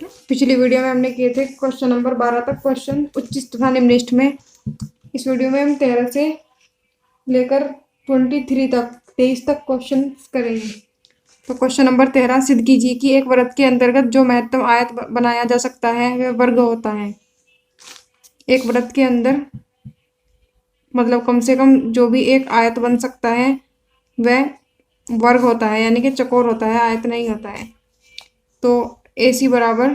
पिछली वीडियो में हमने किए थे क्वेश्चन नंबर 12 तक क्वेश्चन उच्च तथा निम्नलिखित में। इस वीडियो में हम 13 से लेकर 23 तक क्वेश्चन करेंगे। तो क्वेश्चन नंबर 13, सिद्ध कीजिए कि एक वृत्त के अंतर्गत जो महत्तम आयत बनाया जा सकता है वह वर्ग होता है। एक वृत्त के अंदर मतलब कम से कम जो भी एक आयत बन सकता है वह वर्ग होता है, यानी कि चौकोर होता है, आयत नहीं होता है। तो AC बराबर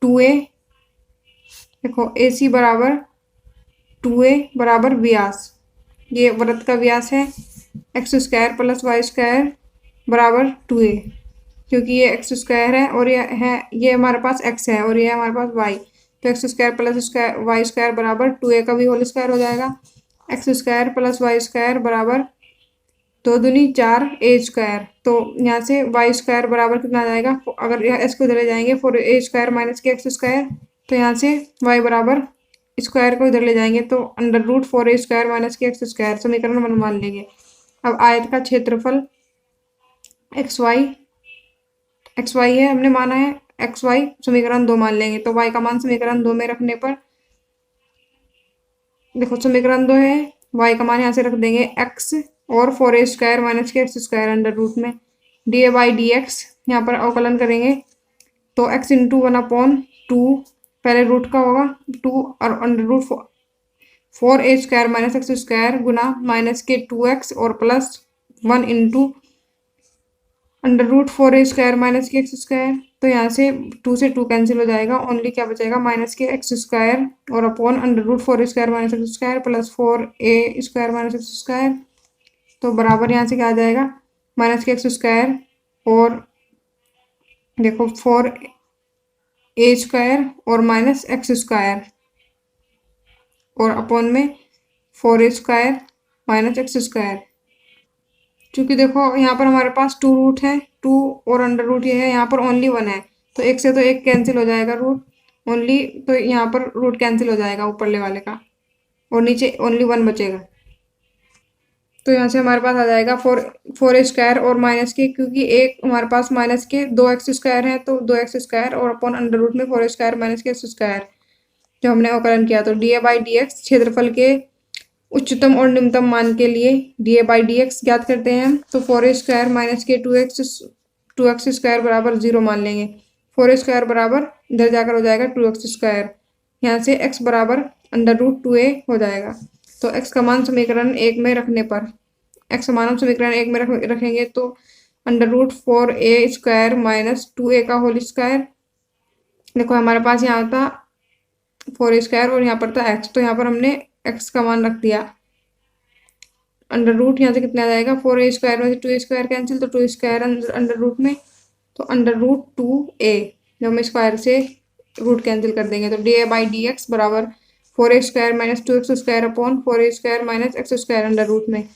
2a, देखो AC बराबर 2a बराबर व्यास, ये वृत्त का व्यास है। x² प्लस y² बराबर 2a, क्योंकि ये x² है और ये हमारे पास x है और ये हमारे पास y, तो x² प्लस y² बराबर 2a का भी होल स्क्वायर हो जाएगा। x² प्लस y² बराबर 2 दूनी 4 a²। तो यहाँ से y² बराबर कितना आ जाएगा, अगर s को इधर ले जाएंगे 4a² माइनस के x², तो यहाँ से y बराबर स्क्वायर को इधर ले जाएंगे तो √4a² माइनस के x², समीकरण 1 मान लेंगे। अब आयत का क्षेत्रफल xy है, हमने माना है xy, समीकरण 2 मान लेंगे। तो y का मान समीकरण 2 में रखने पर देखो समीकरण 2 है, y का मान यहाँ से रख देंगे x और 4a² माइनस के x² अंडर रूट में dA/dx, यहाँ पर अवकलन करेंगे तो x इंटू 1/2, पहले रूट का होगा 2 और under root 4a² minus x² गुना माइनस के 2x और plus 1 into under root 4a² minus के x²। तो यहाँ से 2 से 2 कैंसिल हो जाएगा, ओनली क्या बचेगा माइनस के x² और upon under root 4a² minus x² plus 4a² minus x²। तो बराबर यहाँ से क्या आ जाएगा माइनस के x² और देखो 4a² और माइनस x² और अपॉन में 4a² माइनस x²। क्योंकि देखो यहाँ पर हमारे पास 2 रूट है, 2 और अंडर रूट ये है, यहाँ पर ओनली 1 है, तो एक से तो एक कैंसिल हो जाएगा रूट ओनली, तो यहाँ पर रूट कैंसिल हो जाएगा ऊपरले वाले का और नीचे ओनली 1 बचेगा। तो यहाँ से हमारे पास आ जाएगा 4a² और माइनस के, क्योंकि एक हमारे पास माइनस के 2x² है तो 2x² और अपॉन अंडर रूट में 4a² माइनस के x² जो हमने अवकलन किया। तो dA/dx क्षेत्रफल के उच्चतम और निम्नतम मान के लिए dA/dx ज्ञात करते हैं हम। तो 4a² माइनस के 2x² बराबर 0 मान लेंगे। 4a² बराबर इधर जाकर हो जाएगा 2x², यहाँ से x बराबर अंडर रूट 2a हो जाएगा। तो x का मान समीकरण 1 में रखने पर, x मान हम समीकरण 1 में रखेंगे तो under root 4a² minus 2a का होल स्क्वायर, देखो हमारे पास यहाँ था 4a² और यहाँ पर था x, तो यहाँ पर हमने x का मान रख दिया। अंडर रूट यहाँ से कितना आ जाएगा 4a² में से 2a² कैंसिल, तो 2 अंडर रूट में, तो अंडर रूट 2a, जब हम स्क्वायर से रूट कैंसिल कर देंगे तो dA/dx बराबर 4a² minus 2x² upon 4a² minus x² under root में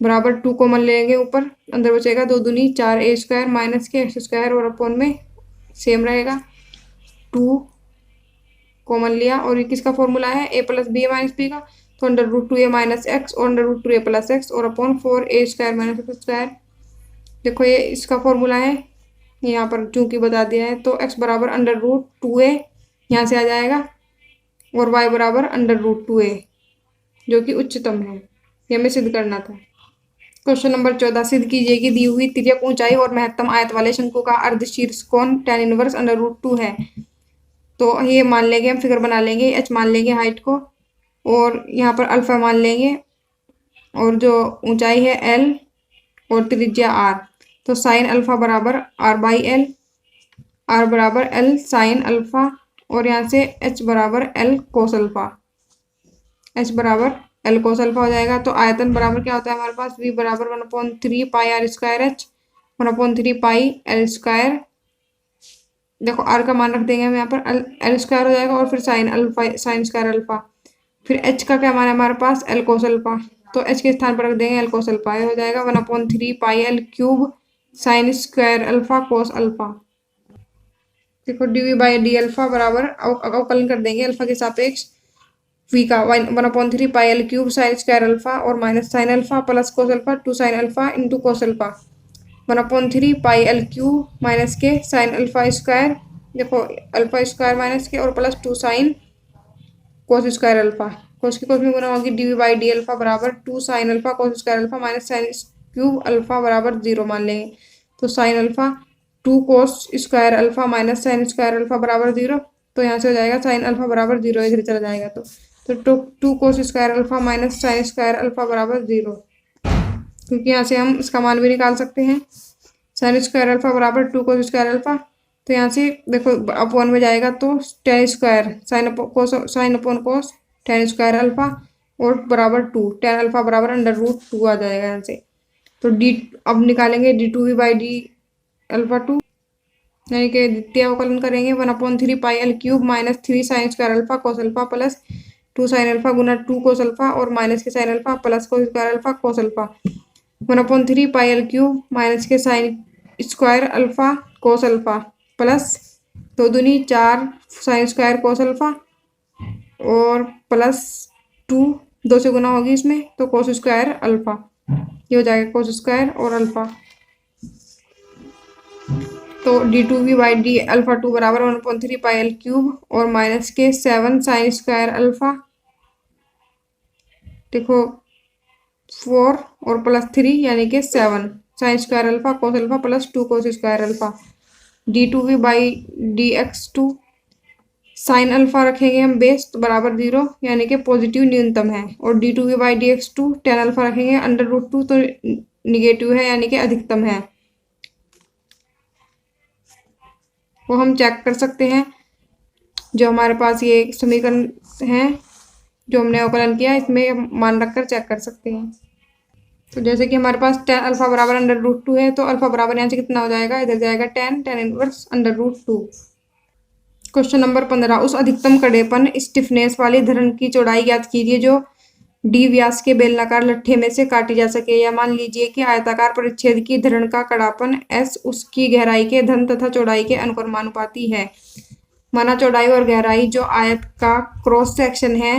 बराबर 2 कॉमन लेंगे ऊपर, अंदर बचेगा 2 दूनी 4a² माइनस के x² और अपॉन में सेम रहेगा 2 कॉमन लिया। और ये किसका फॉर्मूला है a plus B minus B का, तो under root 2a minus X और under root 2a plus X और अपॉन 4a² माइनस x²। देखो ये इसका फॉर्मूला है, यहाँ पर चूंकि बता दिया है, तो x बराबर अंडर रूट 2a यहाँ से आ जाएगा और y बराबर अंडर रूट 2a जो कि उच्चतम है, ये हमें सिद्ध करना था। क्वेश्चन नंबर 14, सिद्ध कीजिए कि दी हुई तिर्यक ऊंचाई और महत्तम आयत वाले शंकु का अर्धशीर्ष कोण tan इनवर्स अंडर रूट 2 है। तो ये मान लेंगे, हम फिगर बना लेंगे, h मान लेंगे हाइट को और यहाँ पर अल्फा मान लेंगे और जो ऊंचाई है l और त्रिज्या r, तो साइन अल्फा बराबर r/l, r बराबर l साइन अल्फा और यहाँ से h बराबर l कोस अल्फा, h बराबर l कोस अल्फा हो जाएगा। तो आयतन बराबर क्या होता है हमारे पास, v बराबर 1/3 पाई r² h 1/3 पाई l²। देखो r का मान रख देंगे हम यहाँ पर l² हो जाएगा और फिर साइन² अल्फा, फिर h का क्या मान है हमारे पास l कोस अल्फा, तो h के स्थान पर रख देंगे l कोस अल्फा, हो जाएगा 1/3 pi l³ sine alpha cos alpha. देखो dv/d अल्फा बराबर अवकलन कर देंगे अल्फा के सापेक्ष v का 1/3 पाई l³ साइन² अल्फा और minus sine alpha plus cos alpha 2 sine alpha into cos alpha 1/3 pi l³ minus K sine alpha देखो अल्फा स्क्वायर माइनस के और plus 2 sine cos square alpha, cos की cos में गुना होगी D by D alpha बराबर 2 sine alpha cos square alpha minus sine cube alpha बराबर 0 मान लेंगे। तो sine alpha 2 cos square alpha minus sign square alpha बराबर 0। तो यहाँ से हो जाएगा साइन अल्फा बराबर 0, इधर चला जाएगा तो 2 cos square alpha minus sign square alpha बराबर 0, क्योंकि यहाँ से हम इसका मान भी निकाल सकते हैं। साइन स्क्वायर अल्फा बराबर 2 कोस स्क्वायर अल्फा, तो यहाँ से देखो अपॉन में जाएगा तो tan square sine upon cos tan square alpha और बराबर 2, टेन अल्फा बराबर अंडर रूट 2 आ जाएगा यहाँ से। तो डी अब निकालेंगे D two we by D alpha 2, यानी कि द्वितीय अवकलन करेंगे 1/3 pi L cube minus 3 sine square alpha cos alpha plus 2 sine alpha गुना 2 कोस अल्फा और minus K sine alpha plus cos square alpha cos alpha 1/3 pi L cube minus K sine square alpha cos alpha plus 2 दूनी 4 sine square cos alpha और plus 2 2 से गुना होगी इसमें तो कोस square alpha, ये हो जाएगा कोस स्क्वायर और अल्फा। तो d two we by D alpha 2 बराबर 1/3 पाई एल क्यूब और minus k 7 sine square alpha, देखो 4 और प्लस 3 यानी कि 7 sine square alpha cos alpha plus 2 cos square alpha d two we by d x 2, sine alpha रखेंगे हम base तो बराबर 0 यानी कि पॉजिटिव न्यूनतम है, और d two we by d x 2 tan alpha रखेंगे अंडर रूट 2 तो निगेटिव है यानी कि अधिकतम है। वो हम चेक कर सकते हैं, जो हमारे पास ये समीकरण है जो हमने अवकलन किया इसमें मान रखकर चेक कर सकते हैं। तो जैसे कि हमारे पास टेन अल्फा बराबर अंडर रूट 2 है तो अल्फा बराबर यहाँ से कितना हो जाएगा, इधर जाएगा tan inverse under root 2। Question number 15, उस अधिकतम कड़ेपन स्टिफनेस वाली धरण की चौड़ाई ज्ञात कीजिए जो डी व्यास के बेलनाकार लट्ठे में से काटी जा सके। या मान लीजिए कि आयताकार परिच्छेद की धरण का कड़ापन एस उसकी गहराई के धन तथा चौड़ाई के अनुक्रमानुपाती है। माना चौड़ाई और गहराई जो आयत का क्रॉस सेक्शन है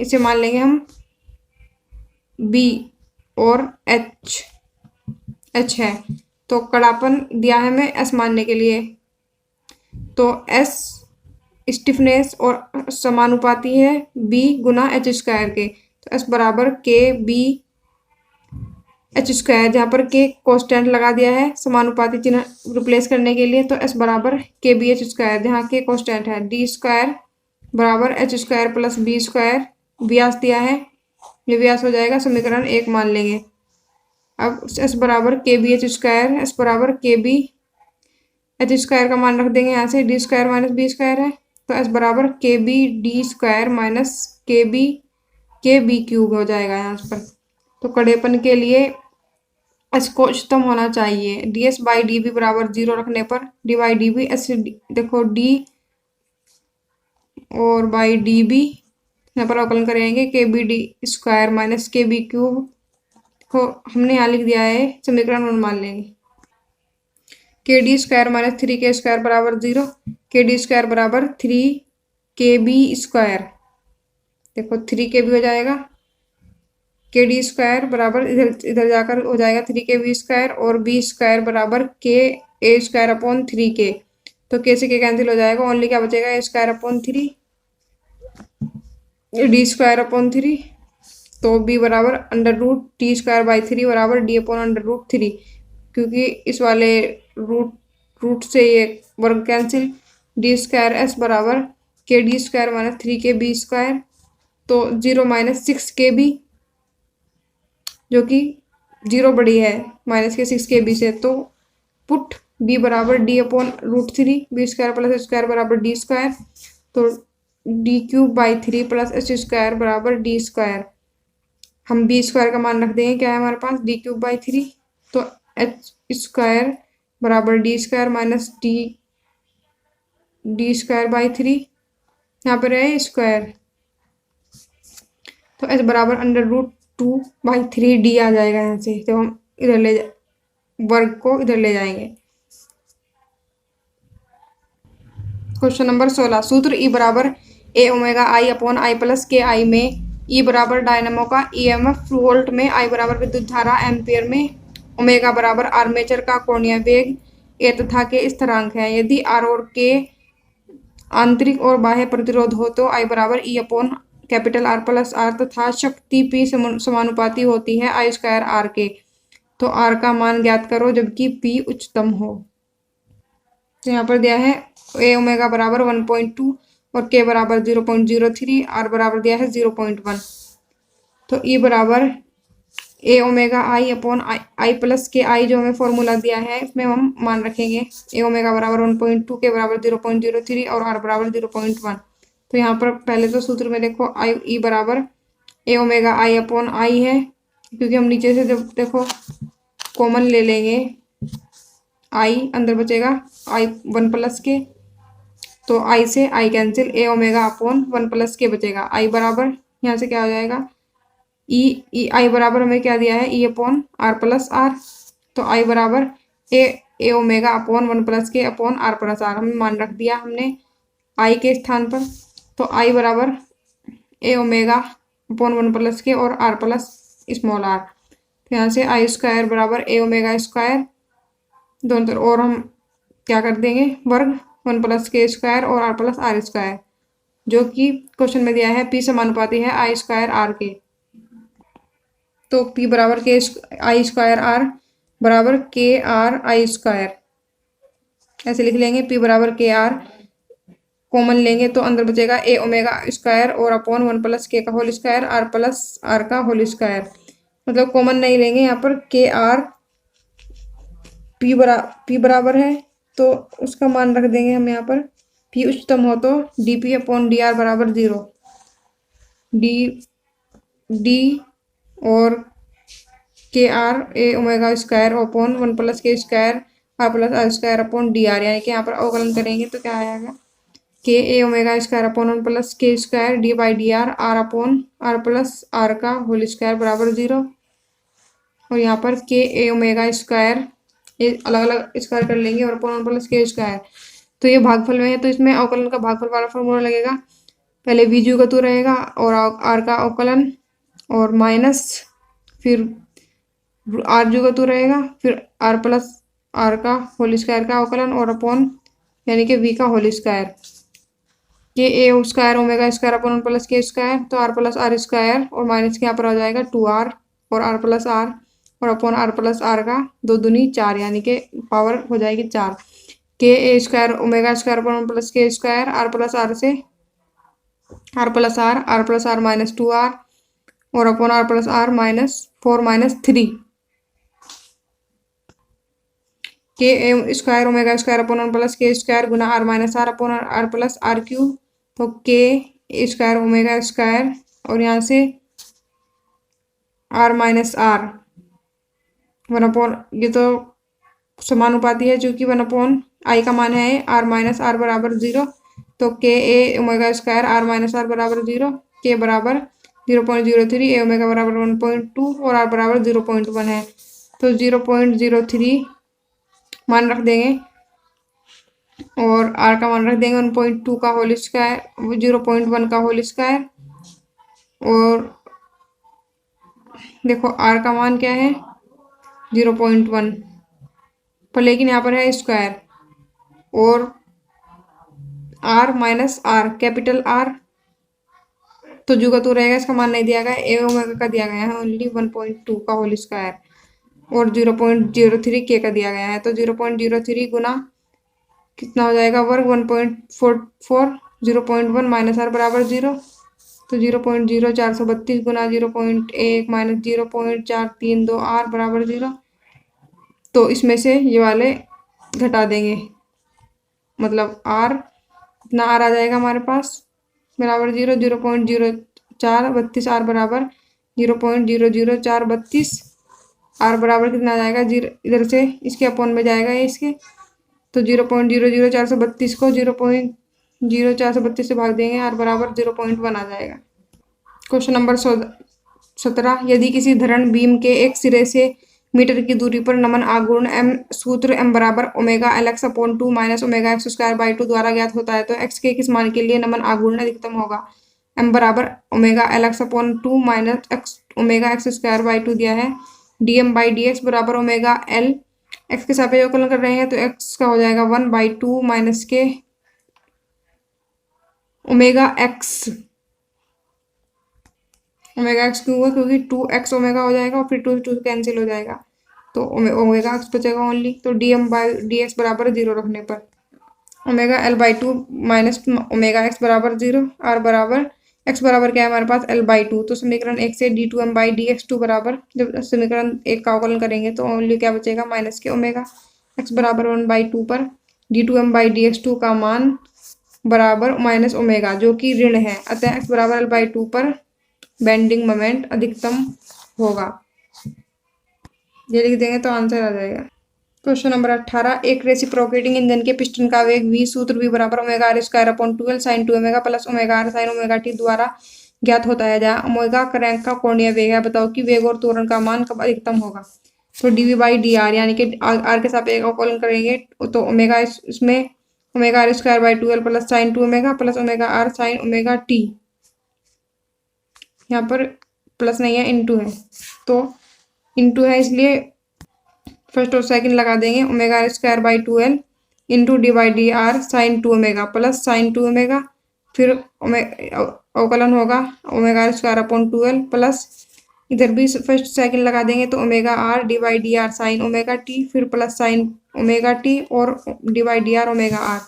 इसे मान लेंगे हम बी और एच है। तो कड़ापन दिया है हमें एस मानने के लिए, तो एस स्टिफनेस और समानुपाती है बी गुना एच स्क्वायर के, तो एस बराबर के बी एच स्क्वायर, जहाँ पर के कॉन्स्टेंट लगा दिया है समानुपाती चिन्ह रिप्लेस करने के लिए, तो एस बराबर के बी एच स्क्वायर जहाँ के कॉन्स्टेंट है, डी स्क्वायर बराबर H square plus B square, व्यास दिया है ये व्यास हो जाएगा, समीकरण 1 मान लेंगे। अब एस बराबर k B H square, S बराबर के बी एच स्क्वायर का मान रख देंगे यहाँ से, d square minus b square है तो एस बराबर k b d square minus k b cube हो जाएगा यहाँ पर। तो कड़ेपन के लिए एस को उच्चतम होना चाहिए, d s by d b बराबर 0 रखने पर d by d b s, देखो डी और बाई डी बी यहाँ पर अवकलन करेंगे k b d square minus k b cube को हमने यहाँ लिख दिया है, समीकरण 1 मान लेंगे। के डी स्क्वायर माइनस 3 के स्क्वायर बराबर 0, के डी स्क्वायर बराबर 3 के बी स्क्वायर, देखो 3 के बी हो जाएगा, के डी स्क्वायर बराबर इधर जाकर हो जाएगा 3 के बी स्क्वायर और बी स्क्वायर बराबर के ए स्क्वायर अपॉन 3 के, तो के से के कैंसिल हो जाएगा, ओनली क्या बचेगा A square upon 3 D square upon 3, तो बी बराबर under root T square by 3 बराबर डी अपॉन अंडर रूट 3, क्योंकि इस वाले रूट से ये वर्ग कैंसिल, डी स्क्वायर एस बराबर के डी स्क्वायर माइनस 3 के बी स्क्वायर, तो 0 माइनस 6 के बी जो कि 0 बड़ी है माइनस के 6 के बी से, तो पुट बी बराबर d upon root 3 b square plus square बराबर डी स्क्वायर, तो d cube by 3 plus h square बराबर डी स्क्वायर, हम बी स्क्वायर का मान रख देंगे क्या है हमारे पास डी क्यूब बाई 3, तो एच स्क्वायर बराबर d square minus D square by 3, यहाँ पर है स्क्वायर, तो एच बराबर अंडर रूट 2 बाई 3 डी आ जाएगा यहाँ से, तो हम इधर ले वर्ग को इधर ले जाएंगे। क्वेश्चन नंबर 16, सूत्र ई बराबर A omega I upon I plus K I में ई बराबर डायनामो का ईएमएफ वोल्ट में, आई बराबर विद्युत धारा एम्पियर में, ओमेगा बराबर आर्मेचर का कोणीय वेग, ए तथा के स्थिरांक हैं। यदि आर और के आंतरिक और बाह्य प्रतिरोध हो तो आई बराबर E upon capital R plus R तथा शक्ति पी समानुपाती होती है आई स्क्वायर आर के। तो आर का मान ज्ञात करो जबकि पी उच्चतम हो। तो यहाँ पर दिया है ए ओमेगा बराबर 1.2 और के बराबर 0.03, आर बराबर दिया है 0.1। तो ई बराबर A omega I upon I plus K I जो हमें फॉर्मूला दिया है इसमें हम मान रखेंगे। ए ओमेगा बराबर 1.2, के बराबर 0.03 और आर बराबर 0.1। तो यहाँ पर पहले तो सूत्र में देखो आई ई बराबर ए ओमेगा आई अपॉन आई है, क्योंकि हम नीचे से जब देखो कॉमन ले लेंगे आई अंदर बचेगा आई 1 प्लस के, तो आई से I cancel, A omega upon 1 plus के बचेगा। आई बराबर यहाँ से क्या हो जाएगा ई आई बराबर हमें क्या दिया है E upon R plus R. तो आई बराबर A omega upon 1 plus k upon R plus R हमें मान रख दिया हमने आई के स्थान पर। तो आई बराबर ए ओमेगा अपॉन 1 प्लस के और आर प्लस स्मॉल आर। तो यहाँ से आई स्क्वायर बराबर ए ओमेगा स्क्वायर दोनों तरफ, और हम क्या कर देंगे वर्ग 1 प्लस के स्क्वायर और आर प्लस आर स्क्वायर, जो कि क्वेश्चन में दिया है पी समानुपाती है आई स्क्वायर आर के। तो पी बराबर के आई स्क्वायर आर बराबर के आर आई स्क्वायर, ऐसे लिख लेंगे। पी बराबर के आर कॉमन लेंगे तो अंदर बचेगा ए ओमेगा स्क्वायर और अपॉन 1 प्लस के का whole square R plus R का होल स्क्वायर। मतलब कॉमन नहीं लेंगे यहाँ पर, के आर पी बराबर है तो उसका मान रख देंगे हम यहाँ पर। पी उच्चतम हो तो D P upon D R बराबर 0, डी और K R A omega square upon 1 plus के square R plus R square upon D R, यानी कि यहाँ पर अवकलन करेंगे तो क्या आएगा k A omega square upon 1 plus के square d by d R R upon R plus R का होल स्क्वायर बराबर 0। और यहाँ पर के ए ओमेगा स्क्वायर ये अलग अलग स्क्वायर कर लेंगे और अपॉन 1 प्लस के स्क्वायर। तो ये भागफल में है तो इसमें अवकलन का भागफल वाला फॉर्मूला लगेगा। पहले वी जू का टू रहेगा और आर का अवकलन और माइनस फिर आर जू का टू रहेगा, फिर आर प्लस आर का होल स्क्वायर का अवकलन और अपॉन यानी कि वी का whole square. K A square omega square upon 1 plus के स्क्वायर, तो आर प्लस आर स्क्वायर और माइनस के यहाँ पर आ जाएगा 2r और आर प्लस आर और अपॉन आर प्लस आर का 2 दूनी 4 यानी कि पावर हो जाएगी 4। K A square omega square upon 1 plus के स्क्वायर आर प्लस आर से R plus R minus 2r और upon R plus R minus 4 minus 3। K A square omega square upon 1 plus के स्क्वायर गुना R minus R upon R plus R cube, तो K square omega square और यहाँ से are minus are 1 upon, ये तो समानुपाती है चूंकि 1 अपॉन आई का मान है आर माइनस आर बराबर 0। तो K A omega square R minus R बराबर 0, के बराबर 0.03, ए ओमेगा बराबर 1.2 और आर बराबर 0.1 है। तो 0.03 मान रख देंगे और आर का मान रख देंगे 1.2 का होल स्क्वायर 0.1 का होल स्क्वायर, और देखो आर का मान क्या है 0.1 पर, लेकिन यहाँ पर है स्क्वायर और R minus R capital R, तो जो का तो रहेगा इसका मान नहीं दिया गया, ए ओमेगा का दिया गया है ओनली 1.2 का होल स्क्वायर और 0.03 के का दिया गया है। तो 0.03 गुना कितना हो जाएगा वर्ग 1.44, 0.1 माइनस आर बराबर 0, तो 0.0432 गुना 0.1 माइनस 0.432 आर बराबर 0। तो इसमें से ये वाले घटा देंगे, मतलब आर कितना आर आ जाएगा हमारे पास बराबर 0.0432 आर बराबर 0.00432 आर बराबर कितना आ जाएगा 0, इधर से इसके अपॉन में जाएगा ये इसके, तो 0.00432 को 0.0432 से भाग देंगे, आर बराबर 0.1 आ जाएगा। क्वेश्चन नंबर 17, यदि किसी धरण बीम के एक सिरे से मीटर की दूरी पर नमन आघूर्ण m सूत्र m बराबर omega L x upon 2 minus omega x square by 2 द्वारा ज्ञात होता है तो x के किस मान के लिए नमन आघूर्ण अधिकतम होगा। m बराबर omega L x upon 2 minus x omega x square by 2 दिया है, dm बाई डी एक्स बराबर ओमेगा एल एक्स के सापेक्ष अवकलन कर रहे हैं तो एक्स का हो जाएगा 1/2 माइनस के ओमेगा एक्स। ओमेगा एक्स क्यों हुआ, क्योंकि 2x ओमेगा हो जाएगा और फिर 2 से 2 कैंसिल हो जाएगा तो ओमेगा एक्स बचेगा ओनली। तो dm/dx बराबर 0 रखने पर omega L/2 minus omega x बराबर 0। आर बराबर एक्स बराबर क्या है हमारे पास L/2। तो समीकरण 1 से d2m/dx2 बराबर, जब समीकरण 1 का अवकलन करेंगे तो ओनली क्या बचेगा माइनस के ओमेगा एक्स बराबर 1/2 पर d2m/dx2 का मान बराबर माइनस ओमेगा जो कि ऋण है, अतः एक्स बराबर L/2 पर बेंडिंग मोमेंट अधिकतम होगा। ये लिख देंगे तो आंसर आ जाएगा। क्वेश्चन नंबर 18, एक रेसिप्रोकेटिंग इंजन के पिस्टन का वेग v सूत्र v बराबर omega R square upon 12 sine 2 omega plus omega R sine omega t द्वारा ज्ञात होता है, जहाँ ओमेगा क्रैंक का कोणीय वेग है। बताओ कि वेग और त्वरण का मान कब अधिकतम होगा। तो dv/dr यानी कि आर के सापेक्ष अवकलन करेंगे तो ओमेगा इसमें omega R square by 12 plus sine 2 omega plus omega R sine omega t, यहाँ पर प्लस नहीं है इनटू है तो इनटू है इसलिए फर्स्ट और सेकंड लगा देंगे। Omega R square by 12 into डी/dr sine 2 omega plus sine 2 omega, फिर अवकलन होगा omega R square upon 12 plus इधर भी फर्स्ट सेकंड लगा देंगे तो ओमेगा आर डी/dr साइन ओमेगा टी, फिर प्लस साइन ओमेगा टी और डी/dr ओमेगा आर।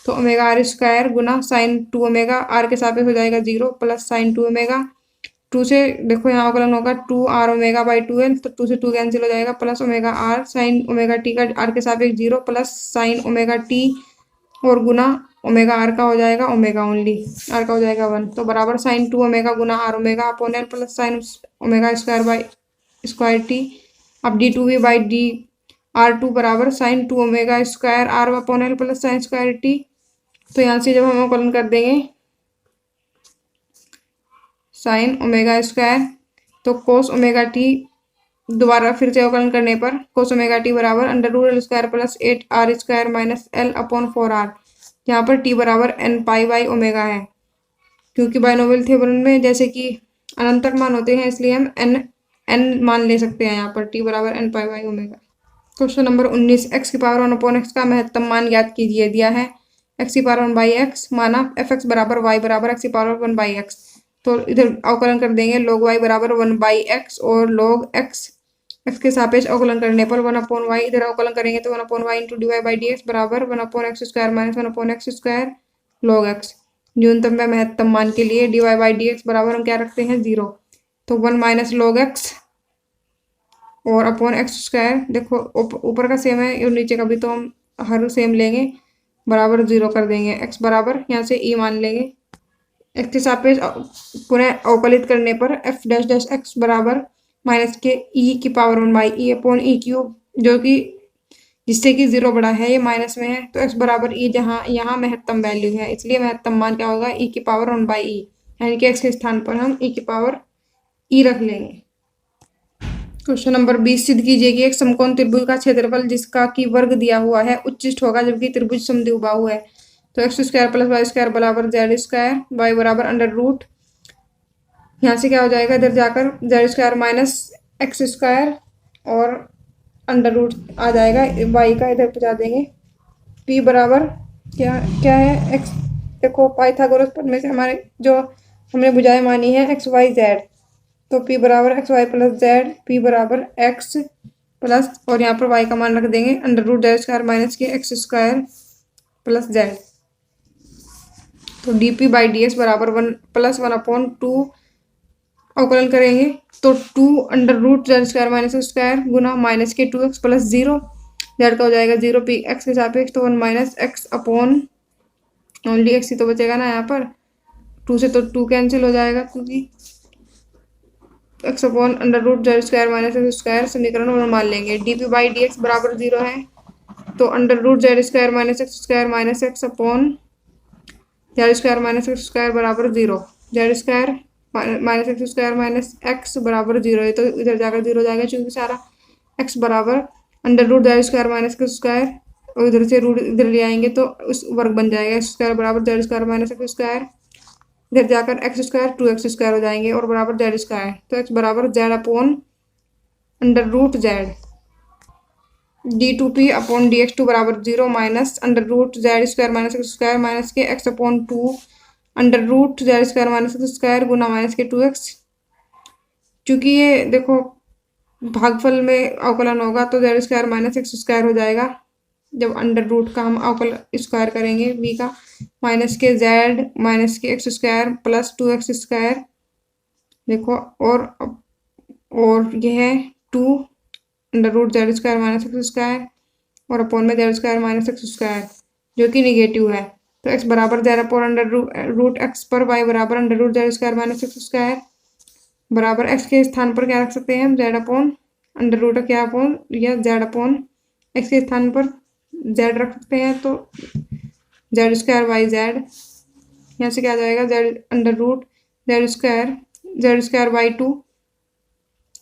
तो ओमेगा आर स्क्वायर गुना साइन 2 ओमेगा आर के सापेक्ष हो जाएगा 0 प्लस साइन 2 ओमेगा 2 से देखो यहाँ अवकलन होगा 2 आर ओमेगा बाई 12 तो 2 से 2 कैंसिल हो जाएगा plus omega R sine omega t का आर के सापेक्ष 0 प्लस साइन ओमेगा टी और गुना ओमेगा आर का हो जाएगा ओमेगा ओनली, आर का हो जाएगा 1। तो बराबर साइन 2 ओमेगा गुना R omega upon L plus sine omega square by square t. अब d2v/d/r2 बराबर sine 2 omega square R upon L plus sine square t. तो यहाँ से जब हम अवकलन कर देंगे साइन ओमेगा स्क्वायर तो कोस ओमेगा टी दोबारा फिर से अवकलन करने पर कोस ओमेगा टी बराबर under root L square plus 8r square minus L upon 4r, यहाँ पर टी बराबर n पाई बाई ओमेगा है, क्योंकि बाइनोमियल थ्योरम में जैसे कि अनंतक मान होते हैं इसलिए हम n मान ले सकते हैं, यहाँ पर टी बराबर n pi by omega. Question number 19, x की पावर 1 अपॉन एक्स का महत्तम मान ज्ञात कीजिए। दिया है x की पावर 1/x, माना fx बराबर y बराबर x की पावर 1/x। तो इधर अवकलन कर देंगे log y बराबर 1/x और log x के सापेक्ष अवकलन करने पर 1/y, इधर अवकलन करेंगे तो 1/y इंटू dy/dx बराबर 1/x square minus 1/x square log x। न्यूनतम व महत्तम मान के लिए dy/dx बराबर हम क्या रखते हैं 0, तो 1 माइनस log x और अपॉन एक्स स्क्वायर, देखो ऊपर का सेम है और नीचे का भी, तो हम हर सेम लेंगे बराबर 0 कर देंगे। x बराबर यहाँ से e मान लेंगे, x के सापेक्ष पुनः अवकलित करने पर f डैश डैश x बराबर माइनस के e की power 1/e upon e cube, जो कि जिससे कि 0 बड़ा है ये माइनस में है, तो x बराबर e, जहाँ यहाँ महत्तम वैल्यू है इसलिए महत्तम मान क्या होगा e की पावर 1/e, यानी कि x के स्थान पर हम e की पावर e रख लेंगे। क्वेश्चन नंबर 20, सिद्ध कीजिए कि एक समकोण त्रिभुज का क्षेत्रफल जिसका की वर्ग दिया हुआ है उच्चिष्ट होगा जबकि त्रिभुज समद्विबाहु है। तो x square plus y square बराबर जेड स्क्वायर, वाई बराबर अंडर रूट, यहाँ से क्या हो जाएगा इधर जाकर z square minus x square और अंडर रूट आ जाएगा वाई का, इधर पहुँचा देंगे। पी बराबर क्या क्या है एक्स, देखो पाइथागोरस में से हमारे जो हमने भुजाएं मानी है एक्स वाई जेड, तो p बराबर x y plus z, P बराबर x प्लस और यहाँ पर y का मान रख देंगे under root Z square minus के एक्स स्क्वायर प्लस जेड। तो dp/dx बराबर 1 प्लस 1/2 अवकलन करेंगे तो 2 under root Z square minus square गुना माइनस के 2x प्लस 0, जेड का हो जाएगा 0 p x के सापेक्ष तो 1 minus x upon only x ही तो बचेगा ना, यहाँ पर 2 से तो 2 कैंसिल हो जाएगा क्योंकि x upon under root Z square minus x square समीकरण 1 मान लेंगे। dp/dx बराबर 0 है तो under root Z square minus x square minus x upon z square minus x square बराबर 0, z square minus x square minus x बराबर 0 है, तो इधर जाकर 0 जाएगा क्योंकि सारा x बराबर under root Z square minus x square और इधर से रूट इधर ले आएंगे तो उस वर्ग बन जाएगा एक्स स्क्वायर बराबर Z square minus x square, इधर जाकर एक्स स्क्वायर 2x स्क्वायर हो जाएंगे और बराबर जेड स्क्वायर, तो x बराबर Z upon under root Z. d2p upon dx2 बराबर 0 minus under root Z square minus x square minus के X upon 2 under root Z square minus x square गुना minus के 2x। चूंकि ये देखो भागफल में अवकलन होगा तो Z square minus x square हो जाएगा जब अंडर रूट का हम अवकल स्क्वायर करेंगे v का, माइनस के जेड माइनस के x square plus 2x square देखो, और यह है 2 under root Z square minus x square और अपॉन में z square minus x square जो कि निगेटिव है। तो x बराबर Z upon under root x पर y बराबर under root Z square minus x square बराबर x के स्थान पर क्या रख सकते हैं हम, जेड अपॉन अंडर रूट क्या अपॉन या जेड अपॉन एक्स के स्थान पर जेड रख सकते हैं। तो जेड स्क्वायर वाई जेड, यहाँ से क्या आ जाएगा, z under root Z square y 2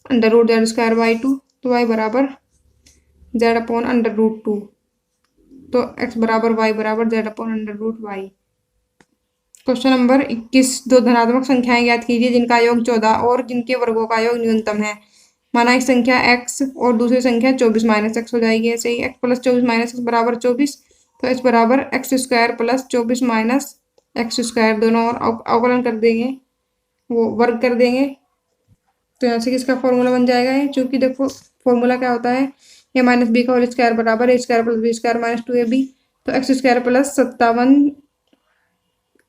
under root Z square y 2, तो y बराबर जेड अपॉन अंडर रूट 2, तो x बराबर y बराबर Z upon under root y. Question number 21, दो धनात्मक संख्याएं ज्ञात कीजिए जिनका योग 14 और जिनके वर्गों का योग न्यूनतम है। माना एक संख्या x और दूसरी संख्या 24 माइनस एक्स हो जाएगी। ऐसे ही x प्लस 24 माइनस एक्स बराबर 24, तो x बराबर x square plus 24 minus x square, दोनों और अवकलन कर देंगे, वो वर्ग कर देंगे। तो यहाँ से किसका फॉर्मूला बन जाएगा है, चूंकि देखो फॉर्मूला क्या होता है, ए माइनस बी का होल स्क्वायर बराबर A square plus B square minus 2ab, तो एक्स स्क्वायर प्लस 57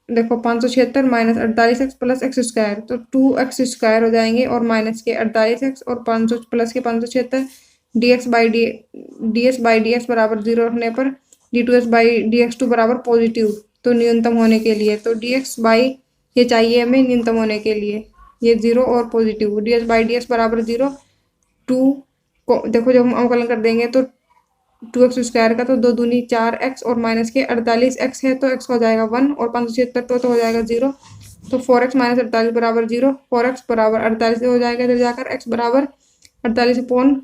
देखो 576 minus 48x plus x square, तो 2x स्क्वायर हो जाएंगे और माइनस के 48x और 500 प्लस के 576 dx बाई डी एक्स बराबर 0 रखने पर d2s बाई dx2 बराबर पॉजिटिव, तो न्यूनतम होने के लिए, तो dx बाई ये चाहिए हमें न्यूनतम होने के लिए, ये 0 और positive, ds by d x बराबर 0। 2 को देखो जब हम अवकलन कर देंगे तो 2x स्क्वायर का तो 2 दूनी 4x और माइनस के 48x है तो x हो जाएगा 1 और 576 तो हो जाएगा 0, तो 4x माइनस 48 बराबर 0, 4x बराबर 48 हो जाएगा इधर जाकर, x बराबर 48 अपॉन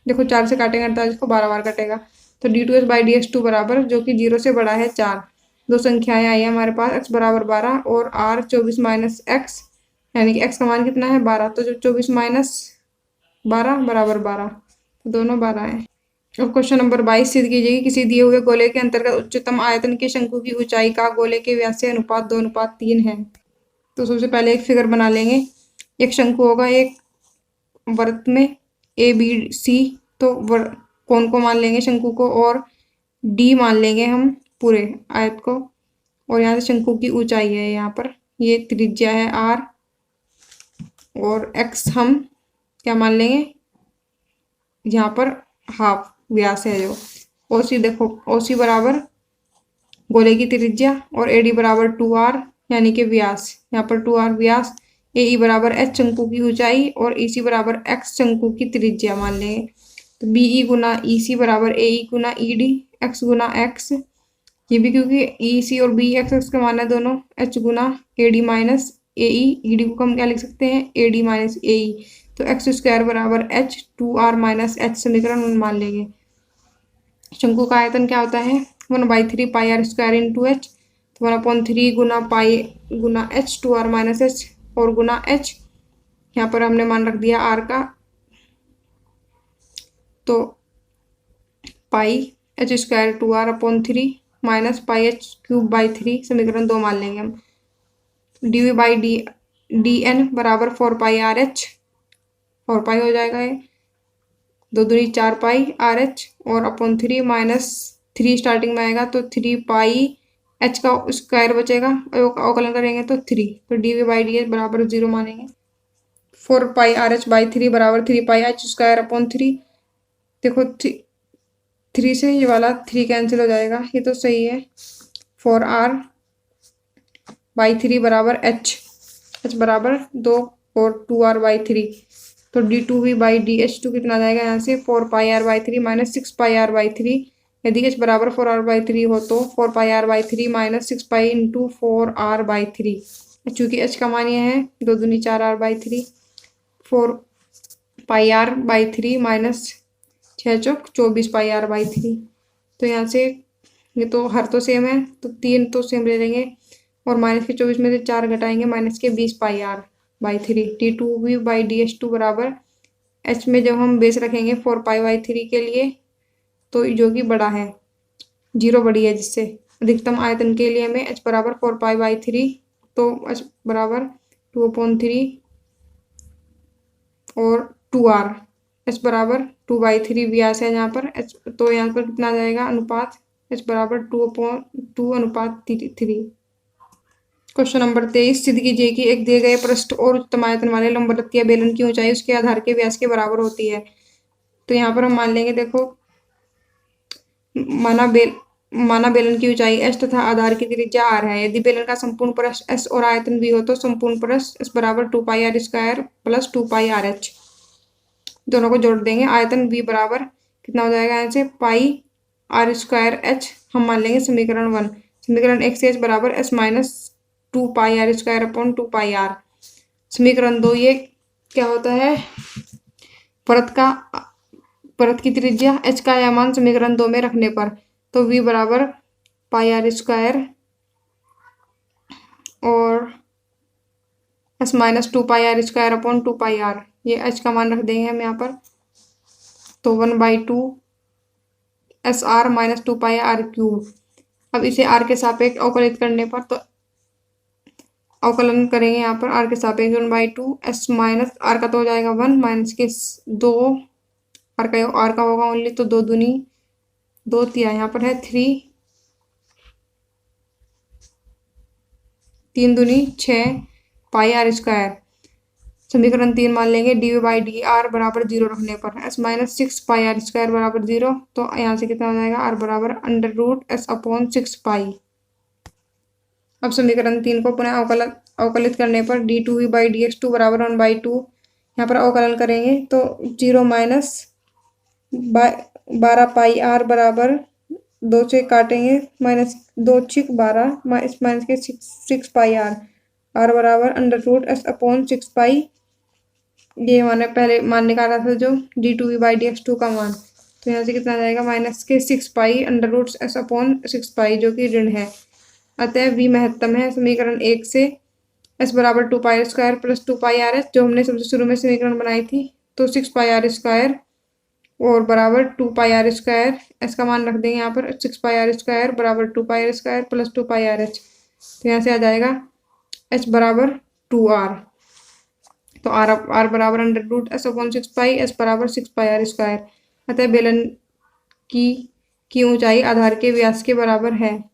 देखो 4 से काटेंगे 48 को 12 बार कटेगा, तो d2s बाई dx2 बराबर जो कि 0 से बड़ा है 4। दो संख्याएं आई है हमारे पास, x बराबर 12 और r 24 माइनस एक्स, यानी कि x का मान कितना है 12, तो जो 24 माइनस 12 बराबर 12, तो दोनों 12 है। और क्वेश्चन नंबर 22 सिद्ध कीजिए कि किसी दिए हुए गोले के अंतर्गत उच्चतम आयतन के शंकु की ऊंचाई का गोले के व्यास से अनुपात 2:3 है। तो सबसे पहले एक फिगर बना लेंगे, एक शंकु होगा एक वृत्त में ए बी सी, तो कोण को मान लेंगे शंकु को और डी मान लेंगे हम पूरे आयत को, और यहाँ से शंकु की ऊंचाई है, यहाँ पर ये त्रिज्या है आर और एक्स हम क्या मान लेंगे, यहाँ पर हाफ व्यास है जो, ओसी देखो ओसी बराबर गोले की त्रिज्या और एडी बराबर 2r यानी कि व्यास, यहाँ पर 2r व्यास, एई बराबर h शंकु की ऊंचाई और ईसी बराबर x शंकु की त्रिज्या मान लेंगे। तो बीई गुना ईसी बराबर एई गुना ईडी x गुना x, ये भी क्योंकि ईसी और बी एक्स का मान है दोनों, h गुना एडी माइनस एई, ईडी को हम क्या लिख सकते हैं एडी माइनस एई, तो एक्स स्क्वायर बराबर h 2r माइनस h समीकरण मान लेंगे। शंकु का आयतन क्या होता है 1/3 पाई आर स्क्वायर इंटू एच, तो 1/3 गुना पाई गुना h 2r माइनस h और गुना h, यहाँ पर हमने मान रख दिया r का, तो पाई h square 2r/3 minus pi h cube by 3 समीकरण 2 मान लेंगे हम। डी बाई डी एन बराबर 4 पाई आर एच, 4 पाई हो जाएगा ये, 2 दूनी 4 पाई आर एच और अपॉन 3 माइनस 3 स्टार्टिंग में आएगा तो 3 पाई एच का स्क्वायर बचेगा, अवकलन करेंगे तो 3, तो डी बाई डी एच बराबर 0 मानेंगे। 4 पाई आर एच बाई 3 बराबर 3 पाई एच स्क्वायर अपॉन 3, देखो 3 से ये वाला 3 कैंसिल हो जाएगा, ये तो सही है। 4r बाई 3 बराबर h बराबर 2 और 2r बाई 3, तो d2v बाई dh2 कितना आ जाएगा यहाँ से 4 pi R by 3 minus 6 pi R by 3, यदि h बराबर 4r बाई 3 हो तो 4 pi R by 3 minus 6 pi into 4r by 3, चूँकि h का मान ये है 2 दूनी 4r by 3, 4 pi R by 3 minus 6 चौक 24 पाई आर बाई 3, तो यहाँ से ये तो हर तो सेम है तो 3 तो सेम ले लेंगे और माइनस के 24 में से 4 घटाएंगे, माइनस के 20 पाई R by 3, d2v by ds2 बराबर h में जब हम बेस रखेंगे 4 पाई बाई 3 के लिए तो जो कि बड़ा है, 0 बड़ी है, जिससे अधिकतम आयतन के लिए हमें h बराबर 4π/3, तो h बराबर 2/3 और 2r, h बराबर 2/3 व्यास है यहाँ पर h, तो यहाँ पर कितना आ जाएगा अनुपात h बराबर 2/3। क्वेश्चन नंबर 23, सिद्ध कीजिए कि एक दिए गए पृष्ठ और उच्चतम आयतन वाले लंबवत या बेलन की ऊंचाई उसके आधार के व्यास के बराबर होती है। तो यहाँ पर हम मान लेंगे, देखो माना बेलन की ऊंचाई h तथा आधार की त्रिज्या r है। यदि बेलन का संपूर्ण पृष्ठ s और आयतन v हो तो संपूर्ण पृष्ठ s बराबर 2πr² प्लस 2πrh, दोनों को जोड़ देंगे। आयतन v बराबर कितना हो जाएगा, यहाँ से πr²h हम मान लेंगे समीकरण 1। समीकरण 1 से h बराबर s माइनस 2πr²/2πr। समीकरण 2, ये क्या होता है, परत की त्रिज्या h का यह मान समीकरण 2 में रखने पर, तो v बराबर πr² और s माइनस 2πr²/2πr, ये h का मान रख देंगे हम यहाँ पर, तो 1/2 SR माइनस 2πr³। अब इसे r के सापेक्ष अवकलित करने पर, तो अवकलन करेंगे यहाँ पर r के सापेक्ष 1/2 s माइनस r का तो हो जाएगा 1 माइनस के 2, r का होगा ओनली, तो 2 दूनी 2 तिया, यहाँ पर है 3, 3 दूनी 6 πr²। समीकरण 3 मान लेंगे dv/dr बराबर 0 रखने पर, s माइनस 6 πr² बराबर 0, तो यहाँ से कितना हो जाएगा, r बराबर √s/6π। अब समीकरण 3 को पुनः अवकलित करने पर d2v/dx2 बराबर 1/2, यहाँ पर अवकलन करेंगे तो 0 माइनस 12πr बराबर 2 से काटेंगे, माइनस 2 6 12 माइनस के 6πr, r बराबर √s/6π। ये मैंने पहले मान निकाला था जो d2v/dx2 का मान, तो यहाँ से कितना आ जाएगा, माइनस के 6π √s/6π, जो कि ऋण है, अतः v महत्तम है। समीकरण 1 से s बराबर 2πr² प्लस 2πrh, जो हमने सबसे शुरू में समीकरण बनाई थी, तो 6πr² और बराबर 2πr², s का मान रख देंगे यहाँ पर, 6πr² बराबर 2πr² प्लस 2πrh, तो यहाँ से आ जाएगा h बराबर 2r, तो r बराबर √s/6π, s बराबर 6πr²। अतः बेलन की ऊंचाई आधार के व्यास के बराबर है।